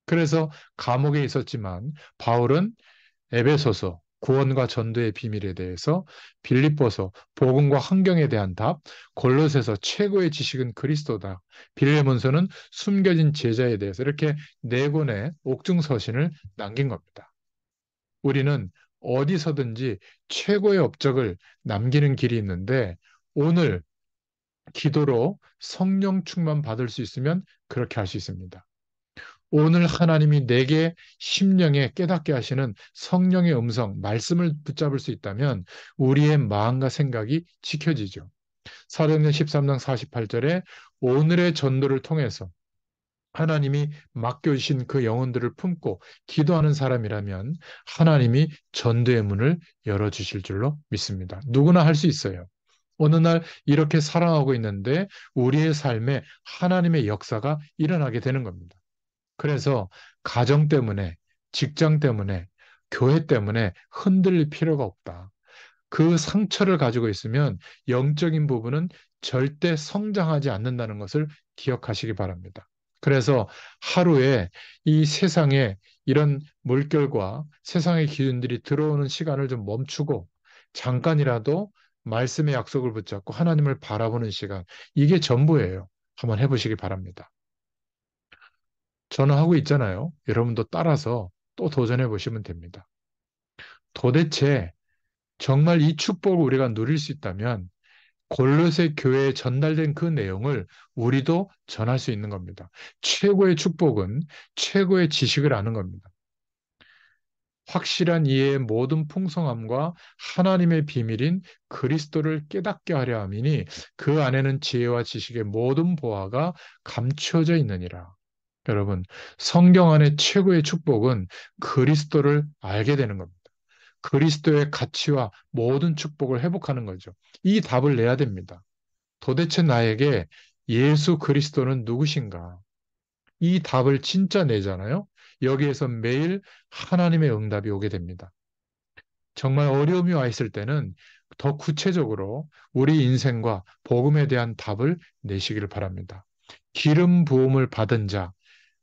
그래서 감옥에 있었지만 바울은 에베소서, 구원과 전도의 비밀에 대해서, 빌립보서, 복음과 환경에 대한 답, 골로새서 최고의 지식은 그리스도다, 빌레몬서는 숨겨진 제자에 대해서 이렇게 네 권의 옥중서신을 남긴 겁니다. 우리는 어디서든지 최고의 업적을 남기는 길이 있는데 오늘 기도로 성령 충만 받을 수 있으면 그렇게 할 수 있습니다. 오늘 하나님이 내게 심령에 깨닫게 하시는 성령의 음성, 말씀을 붙잡을 수 있다면 우리의 마음과 생각이 지켜지죠. 사도행전 13장 48절에 오늘의 전도를 통해서 하나님이 맡겨주신 그 영혼들을 품고 기도하는 사람이라면 하나님이 전도의 문을 열어주실 줄로 믿습니다. 누구나 할 수 있어요. 어느 날 이렇게 살아가고 있는데 우리의 삶에 하나님의 역사가 일어나게 되는 겁니다. 그래서 가정 때문에, 직장 때문에, 교회 때문에 흔들릴 필요가 없다. 그 상처를 가지고 있으면 영적인 부분은 절대 성장하지 않는다는 것을 기억하시기 바랍니다. 그래서 하루에 이 세상에 이런 물결과 세상의 기운들이 들어오는 시간을 좀 멈추고 잠깐이라도 말씀의 약속을 붙잡고 하나님을 바라보는 시간, 이게 전부예요. 한번 해보시기 바랍니다. 저는 하고 있잖아요. 여러분도 따라서 또 도전해 보시면 됩니다. 도대체 정말 이 축복을 우리가 누릴 수 있다면 골로새 교회에 전달된 그 내용을 우리도 전할 수 있는 겁니다. 최고의 축복은 최고의 지식을 아는 겁니다. 확실한 이해의 모든 풍성함과 하나님의 비밀인 그리스도를 깨닫게 하려 함이니 그 안에는 지혜와 지식의 모든 보화가 감추어져 있느니라. 여러분, 성경 안의 최고의 축복은 그리스도를 알게 되는 겁니다. 그리스도의 가치와 모든 축복을 회복하는 거죠. 이 답을 내야 됩니다. 도대체 나에게 예수 그리스도는 누구신가? 이 답을 진짜 내잖아요. 여기에서 매일 하나님의 응답이 오게 됩니다. 정말 어려움이 와 있을 때는 더 구체적으로 우리 인생과 복음에 대한 답을 내시기를 바랍니다. 기름 부음을 받은 자,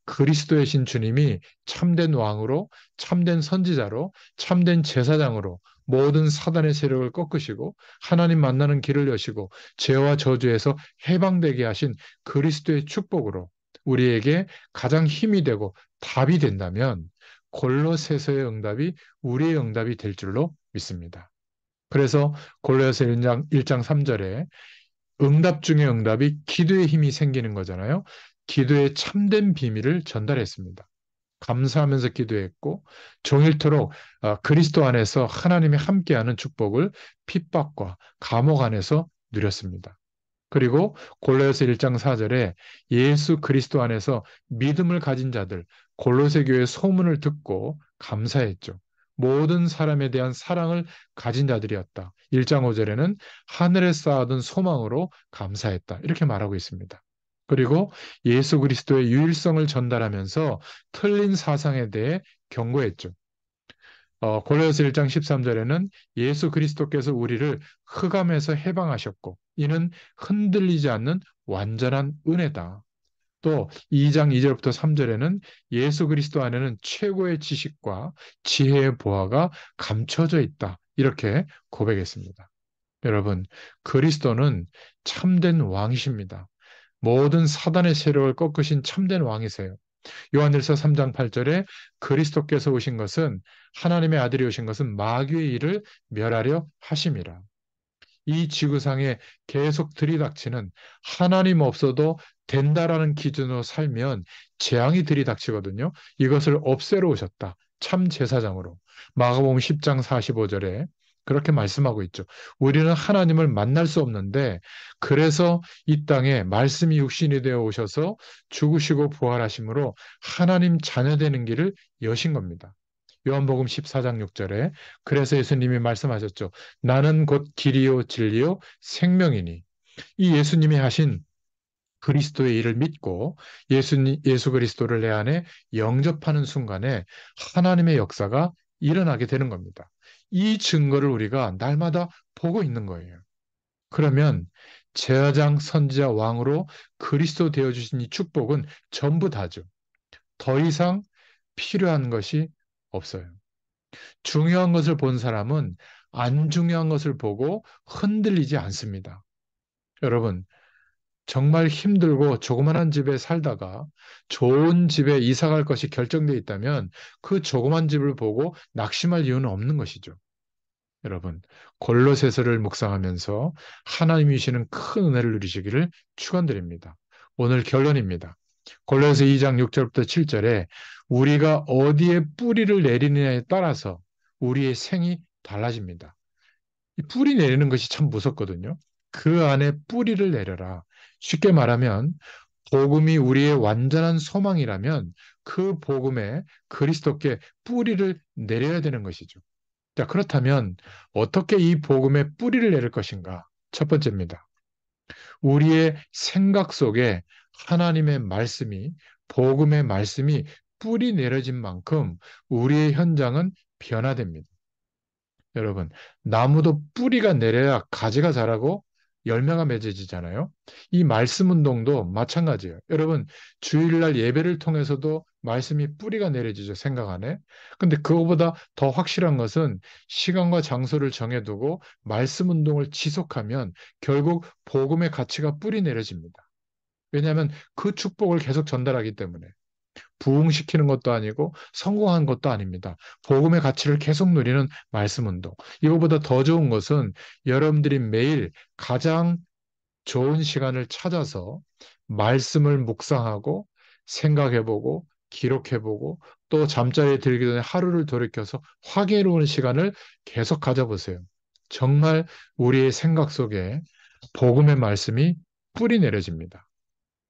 그리스도의 신 주님이 참된 왕으로, 참된 선지자로, 참된 제사장으로 모든 사단의 세력을 꺾으시고 하나님 만나는 길을 여시고 죄와 저주에서 해방되게 하신 그리스도의 축복으로 우리에게 가장 힘이 되고 답이 된다면 골로새서의 응답이 우리의 응답이 될 줄로 믿습니다. 그래서 골로새 1장 3절에 응답 중에 응답이 기도의 힘이 생기는 거잖아요. 기도의 참된 비밀을 전달했습니다. 감사하면서 기도했고 종일토록 그리스도 안에서 하나님이 함께하는 축복을 핍박과 감옥 안에서 누렸습니다. 그리고 골로새 1장 4절에 예수 그리스도 안에서 믿음을 가진 자들 골로새 교회 소문을 듣고 감사했죠. 모든 사람에 대한 사랑을 가진 자들이었다. 1장 5절에는 하늘에 쌓아둔 소망으로 감사했다. 이렇게 말하고 있습니다. 그리고 예수 그리스도의 유일성을 전달하면서 틀린 사상에 대해 경고했죠. 골로새 1장 13절에는 예수 그리스도께서 우리를 흑암에서 해방하셨고 이는 흔들리지 않는 완전한 은혜다. 또 2장 2절부터 3절에는 예수 그리스도 안에는 최고의 지식과 지혜의 보화가 감춰져 있다. 이렇게 고백했습니다. 여러분, 그리스도는 참된 왕이십니다. 모든 사단의 세력을 꺾으신 참된 왕이세요. 요한일서 3장 8절에 그리스도께서 오신 것은 하나님의 아들이 오신 것은 마귀의 일을 멸하려 하심이라. 이 지구상에 계속 들이닥치는 하나님 없어도 된다라는 기준으로 살면 재앙이 들이닥치거든요. 이것을 없애러 오셨다. 참 제사장으로. 마가복음 10장 45절에 그렇게 말씀하고 있죠. 우리는 하나님을 만날 수 없는데 그래서 이 땅에 말씀이 육신이 되어 오셔서 죽으시고 부활하심으로 하나님 자녀 되는 길을 여신 겁니다. 요한복음 14장 6절에 그래서 예수님이 말씀하셨죠. 나는 곧 길이요 진리요 생명이니. 이 예수님이 하신 그리스도의 일을 믿고 예수 그리스도를 내 안에 영접하는 순간에 하나님의 역사가 일어나게 되는 겁니다. 이 증거를 우리가 날마다 보고 있는 거예요. 그러면 제사장, 선지자, 왕으로 그리스도 되어주신 이 축복은 전부 다죠. 더 이상 필요한 것이 없어요. 중요한 것을 본 사람은 안 중요한 것을 보고 흔들리지 않습니다. 여러분, 정말 힘들고 조그만한 집에 살다가 좋은 집에 이사 갈 것이 결정되어 있다면 그 조그만 집을 보고 낙심할 이유는 없는 것이죠. 여러분, 골로새서를 묵상하면서 하나님이 주시는 큰 은혜를 누리시기를 축원드립니다. 오늘 결론입니다. 골로새 2장 6절부터 7절에 우리가 어디에 뿌리를 내리느냐에 따라서 우리의 생이 달라집니다. 이 뿌리 내리는 것이 참 무섭거든요. 그 안에 뿌리를 내려라. 쉽게 말하면 복음이 우리의 완전한 소망이라면 그 복음에 그리스도께 뿌리를 내려야 되는 것이죠. 자, 그렇다면 어떻게 이 복음에 뿌리를 내릴 것인가? 첫 번째입니다. 우리의 생각 속에 하나님의 말씀이, 복음의 말씀이 뿌리 내려진 만큼 우리의 현장은 변화됩니다. 여러분, 나무도 뿌리가 내려야 가지가 자라고 열매가 맺어지잖아요. 이 말씀 운동도 마찬가지예요. 여러분, 주일날 예배를 통해서도 말씀이 뿌리가 내려지죠, 생각 안에. 근데 그거보다 더 확실한 것은 시간과 장소를 정해두고 말씀 운동을 지속하면 결국 복음의 가치가 뿌리 내려집니다. 왜냐하면 그 축복을 계속 전달하기 때문에. 부흥시키는 것도 아니고 성공한 것도 아닙니다. 복음의 가치를 계속 누리는 말씀 운동. 이거보다 더 좋은 것은 여러분들이 매일 가장 좋은 시간을 찾아서 말씀을 묵상하고 생각해보고 기록해보고 또 잠자리에 들기 전에 하루를 돌이켜서 확인해보는 시간을 계속 가져보세요. 정말 우리의 생각 속에 복음의 말씀이 뿌리 내려집니다.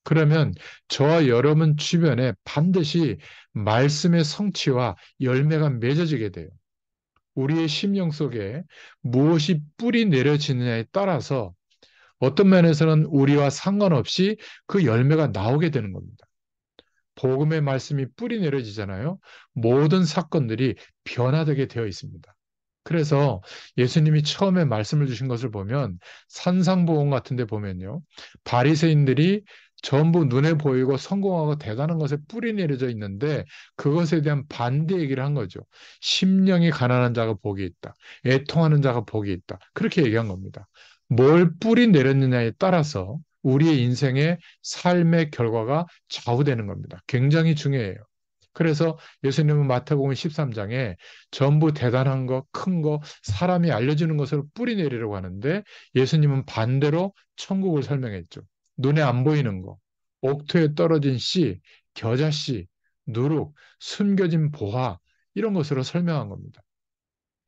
그러면 저와 여러분 주변에 반드시 말씀의 성취와 열매가 맺어지게 돼요. 우리의 심령 속에 무엇이 뿌리 내려지느냐에 따라서 어떤 면에서는 우리와 상관없이 그 열매가 나오게 되는 겁니다. 복음의 말씀이 뿌리 내려지잖아요. 모든 사건들이 변화되게 되어 있습니다. 그래서 예수님이 처음에 말씀을 주신 것을 보면 산상보험 같은 데 보면요. 바리새인들이 전부 눈에 보이고 성공하고 대단한 것에 뿌리 내려져 있는데 그것에 대한 반대 얘기를 한 거죠. 심령이 가난한 자가 복이 있다. 애통하는 자가 복이 있다. 그렇게 얘기한 겁니다. 뭘 뿌리 내렸느냐에 따라서 우리의 인생의 삶의 결과가 좌우되는 겁니다. 굉장히 중요해요. 그래서 예수님은 마태복음 13장에 전부 대단한 거, 큰 거, 사람이 알려주는 것으로 뿌리 내리려고 하는데 예수님은 반대로 천국을 설명했죠. 눈에 안 보이는 거, 옥토에 떨어진 씨, 겨자씨, 누룩, 숨겨진 보화 이런 것으로 설명한 겁니다.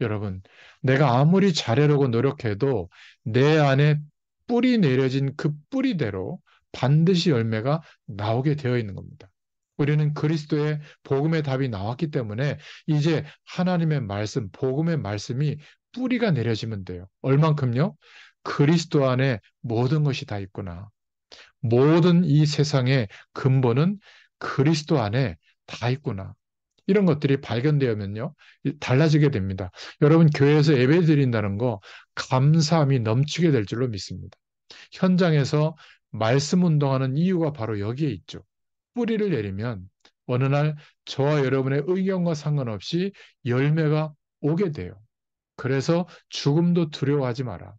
여러분, 내가 아무리 잘하려고 노력해도 내 안에 뿌리 내려진 그 뿌리대로 반드시 열매가 나오게 되어 있는 겁니다. 우리는 그리스도의 복음의 답이 나왔기 때문에 이제 하나님의 말씀, 복음의 말씀이 뿌리가 내려지면 돼요. 얼만큼요? 그리스도 안에 모든 것이 다 있구나. 모든 이 세상의 근본은 그리스도 안에 다 있구나. 이런 것들이 발견되면요, 달라지게 됩니다. 여러분, 교회에서 예배 드린다는 거 감사함이 넘치게 될 줄로 믿습니다. 현장에서 말씀 운동하는 이유가 바로 여기에 있죠. 뿌리를 내리면 어느 날 저와 여러분의 의견과 상관없이 열매가 오게 돼요. 그래서 죽음도 두려워하지 마라.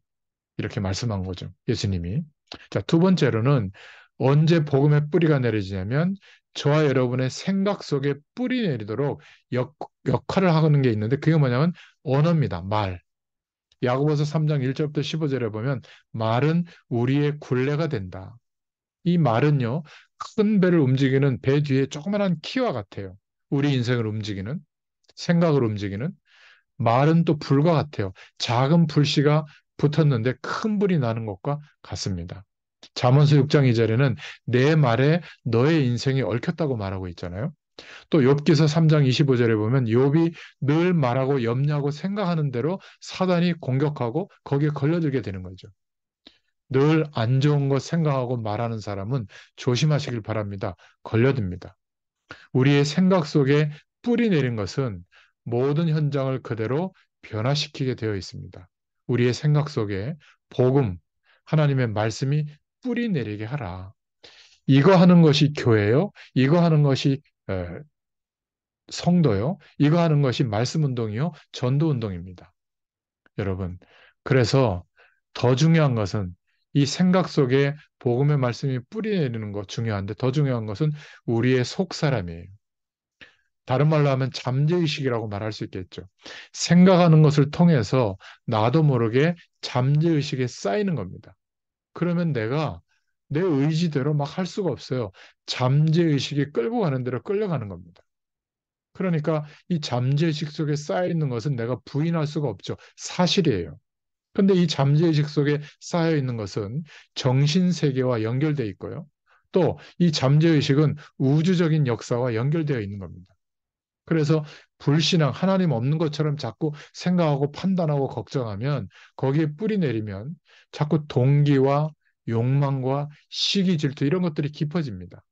이렇게 말씀한 거죠. 예수님이. 자, 두 번째로는 언제 복음의 뿌리가 내려지냐면 저와 여러분의 생각 속에 뿌리 내리도록 역할을 하는 게 있는데 그게 뭐냐면 언어입니다. 말. 야고보서 3장 1절부터 15절에 보면 말은 우리의 굴레가 된다. 이 말은요, 큰 배를 움직이는 배 뒤에 조그만한 키와 같아요. 우리 인생을 움직이는, 생각을 움직이는. 말은 또 불과 같아요. 작은 불씨가 붙었는데 큰 불이 나는 것과 같습니다. 잠언서 6장 2절에는 내 말에 너의 인생이 얽혔다고 말하고 있잖아요. 또 욥기서 3장 25절에 보면 욥이 늘 말하고 염려하고 생각하는 대로 사단이 공격하고 거기에 걸려들게 되는 거죠. 늘 안 좋은 것 생각하고 말하는 사람은 조심하시길 바랍니다. 걸려듭니다. 우리의 생각 속에 뿌리 내린 것은 모든 현장을 그대로 변화시키게 되어 있습니다. 우리의 생각 속에 복음, 하나님의 말씀이 뿌리 내리게 하라. 이거 하는 것이 교회요. 이거 하는 것이 성도요. 이거 하는 것이 말씀 운동이요. 전도 운동입니다. 여러분. 그래서 더 중요한 것은 이 생각 속에 복음의 말씀이 뿌리 내리는 것 중요한데 더 중요한 것은 우리의 속 사람이에요. 다른 말로 하면 잠재의식이라고 말할 수 있겠죠. 생각하는 것을 통해서 나도 모르게 잠재의식에 쌓이는 겁니다. 그러면 내가 내 의지대로 막 할 수가 없어요. 잠재의식이 끌고 가는 대로 끌려가는 겁니다. 그러니까 이 잠재의식 속에 쌓여 있는 것은 내가 부인할 수가 없죠. 사실이에요. 근데 이 잠재의식 속에 쌓여 있는 것은 정신세계와 연결되어 있고요. 또 이 잠재의식은 우주적인 역사와 연결되어 있는 겁니다. 그래서 불신앙, 하나님 없는 것처럼 자꾸 생각하고 판단하고 걱정하면 거기에 뿌리 내리면 자꾸 동기와 욕망과 시기 질투 이런 것들이 깊어집니다.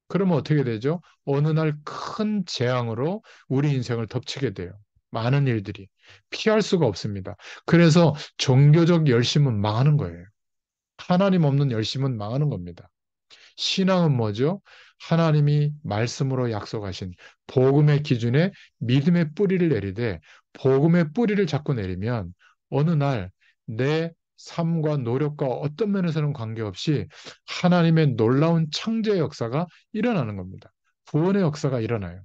그러면 어떻게 되죠? 어느 날 큰 재앙으로 우리 인생을 덮치게 돼요. 많은 일들이. 피할 수가 없습니다. 그래서 종교적 열심은 망하는 거예요. 하나님 없는 열심은 망하는 겁니다. 신앙은 뭐죠? 하나님이 말씀으로 약속하신 복음의 기준에 믿음의 뿌리를 내리되 복음의 뿌리를 자꾸 내리면 어느 날 내 삶과 노력과 어떤 면에서는 관계없이 하나님의 놀라운 창조의 역사가 일어나는 겁니다. 구원의 역사가 일어나요.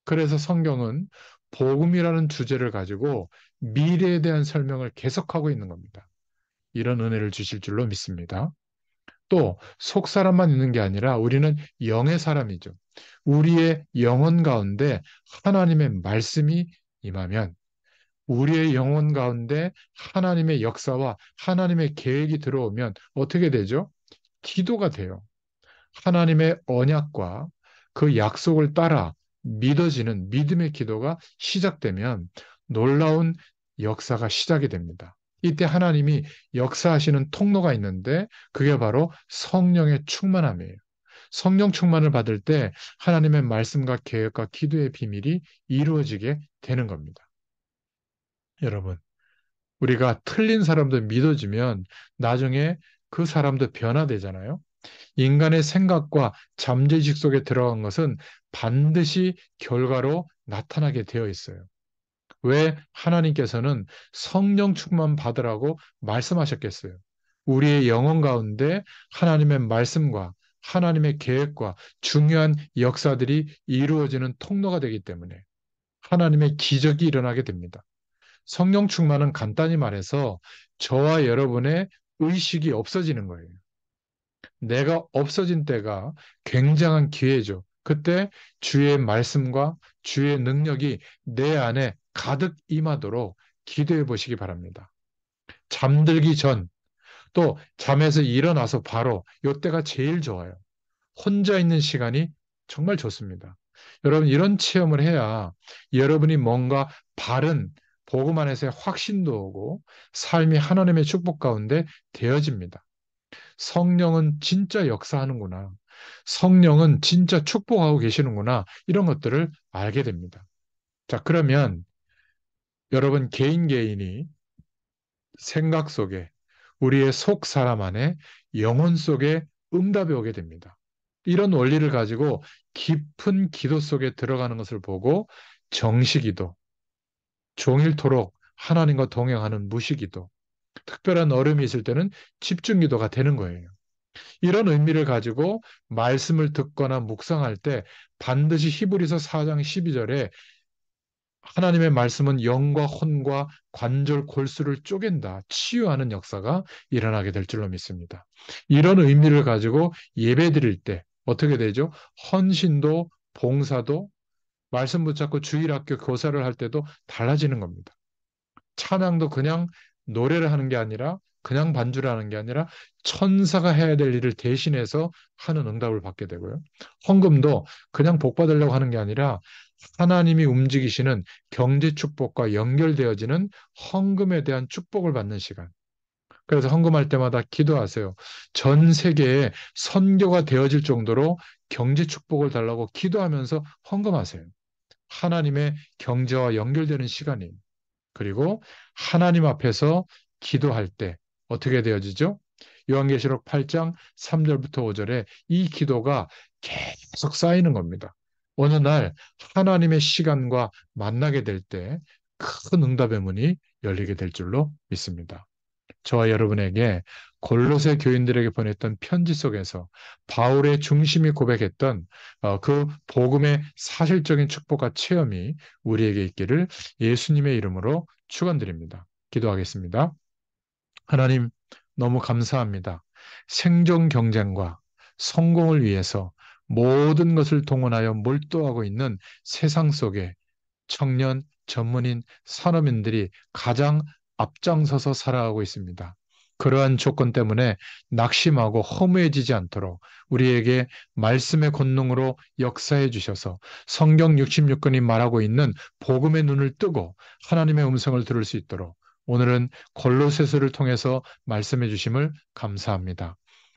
그래서 성경은 복음이라는 주제를 가지고 미래에 대한 설명을 계속하고 있는 겁니다. 이런 은혜를 주실 줄로 믿습니다. 또 속 사람만 있는 게 아니라 우리는 영의 사람이죠. 우리의 영혼 가운데 하나님의 말씀이 임하면, 우리의 영혼 가운데 하나님의 역사와 하나님의 계획이 들어오면 어떻게 되죠? 기도가 돼요. 하나님의 언약과 그 약속을 따라 믿어지는 믿음의 기도가 시작되면 놀라운 역사가 시작이 됩니다. 이때 하나님이 역사하시는 통로가 있는데 그게 바로 성령의 충만함이에요. 성령 충만을 받을 때 하나님의 말씀과 계획과 기도의 비밀이 이루어지게 되는 겁니다. 여러분, 우리가 틀린 사람도 믿어지면 나중에 그 사람도 변화되잖아요. 인간의 생각과 잠재의식 속에 들어간 것은 반드시 결과로 나타나게 되어 있어요. 왜 하나님께서는 성령 충만 받으라고 말씀하셨겠어요? 우리의 영혼 가운데 하나님의 말씀과 하나님의 계획과 중요한 역사들이 이루어지는 통로가 되기 때문에 하나님의 기적이 일어나게 됩니다. 성령 충만은 간단히 말해서 저와 여러분의 의식이 없어지는 거예요. 내가 없어진 때가 굉장한 기회죠. 그때 주의 말씀과 주의 능력이 내 안에 가득 임하도록 기도해 보시기 바랍니다. 잠들기 전, 또 잠에서 일어나서 바로 이때가 제일 좋아요. 혼자 있는 시간이 정말 좋습니다. 여러분, 이런 체험을 해야 여러분이 뭔가 바른 복음 안에서의 확신도 오고 삶이 하나님의 축복 가운데 되어집니다. 성령은 진짜 역사하는구나. 성령은 진짜 축복하고 계시는구나. 이런 것들을 알게 됩니다. 자, 그러면 여러분 개인 개인이 생각 속에 우리의 속 사람 안에 영혼 속에 응답이 오게 됩니다. 이런 원리를 가지고 깊은 기도 속에 들어가는 것을 보고 정시기도, 종일토록 하나님과 동행하는 무시기도, 특별한 어려움이 있을 때는 집중기도가 되는 거예요. 이런 의미를 가지고 말씀을 듣거나 묵상할 때 반드시 히브리서 4장 12절에 하나님의 말씀은 영과 혼과 관절 골수를 쪼갠다, 치유하는 역사가 일어나게 될 줄로 믿습니다. 이런 의미를 가지고 예배 드릴 때 어떻게 되죠? 헌신도 봉사도 말씀 붙잡고 주일학교 교사를 할 때도 달라지는 겁니다. 찬양도 그냥 노래를 하는 게 아니라 그냥 반주를 하는 게 아니라 천사가 해야 될 일을 대신해서 하는 응답을 받게 되고요. 헌금도 그냥 복 받으려고 하는 게 아니라 하나님이 움직이시는 경제 축복과 연결되어지는 헌금에 대한 축복을 받는 시간. 그래서 헌금할 때마다 기도하세요. 전 세계에 선교가 되어질 정도로 경제 축복을 달라고 기도하면서 헌금하세요. 하나님의 경제와 연결되는 시간이에요. 그리고 하나님 앞에서 기도할 때 어떻게 되어지죠? 요한계시록 8장 3절부터 5절에 이 기도가 계속 쌓이는 겁니다. 어느 날 하나님의 시간과 만나게 될 때 큰 응답의 문이 열리게 될 줄로 믿습니다. 저와 여러분에게 골로새 교인들에게 보냈던 편지 속에서 바울의 중심이 고백했던 그 복음의 사실적인 축복과 체험이 우리에게 있기를 예수님의 이름으로 축원드립니다. 기도하겠습니다. 하나님, 너무 감사합니다. 생존 경쟁과 성공을 위해서 모든 것을 동원하여 몰두하고 있는 세상 속에 청년, 전문인, 산업인들이 가장 앞장서서 살아가고 있습니다. 그러한 조건 때문에 낙심하고 허무해지지 않도록 우리에게 말씀의 권능으로 역사해 주셔서 성경 66권이 말하고 있는 복음의 눈을 뜨고 하나님의 음성을 들을 수 있도록 오늘은 골로새서를 통해서 말씀해 주심을 감사합니다.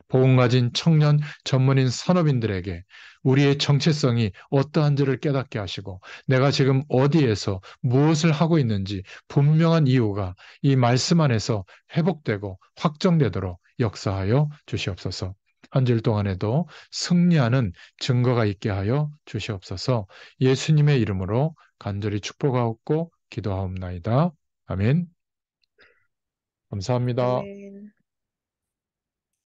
복음 가진 청년, 전문인, 산업인들에게 우리의 정체성이 어떠한지를 깨닫게 하시고 내가 지금 어디에서 무엇을 하고 있는지 분명한 이유가 이 말씀 안에서 회복되고 확정되도록 역사하여 주시옵소서. 한 주일 동안에도 승리하는 증거가 있게 하여 주시옵소서. 예수님의 이름으로 간절히 축복하옵고 기도하옵나이다. 아멘. 감사합니다. 아멘.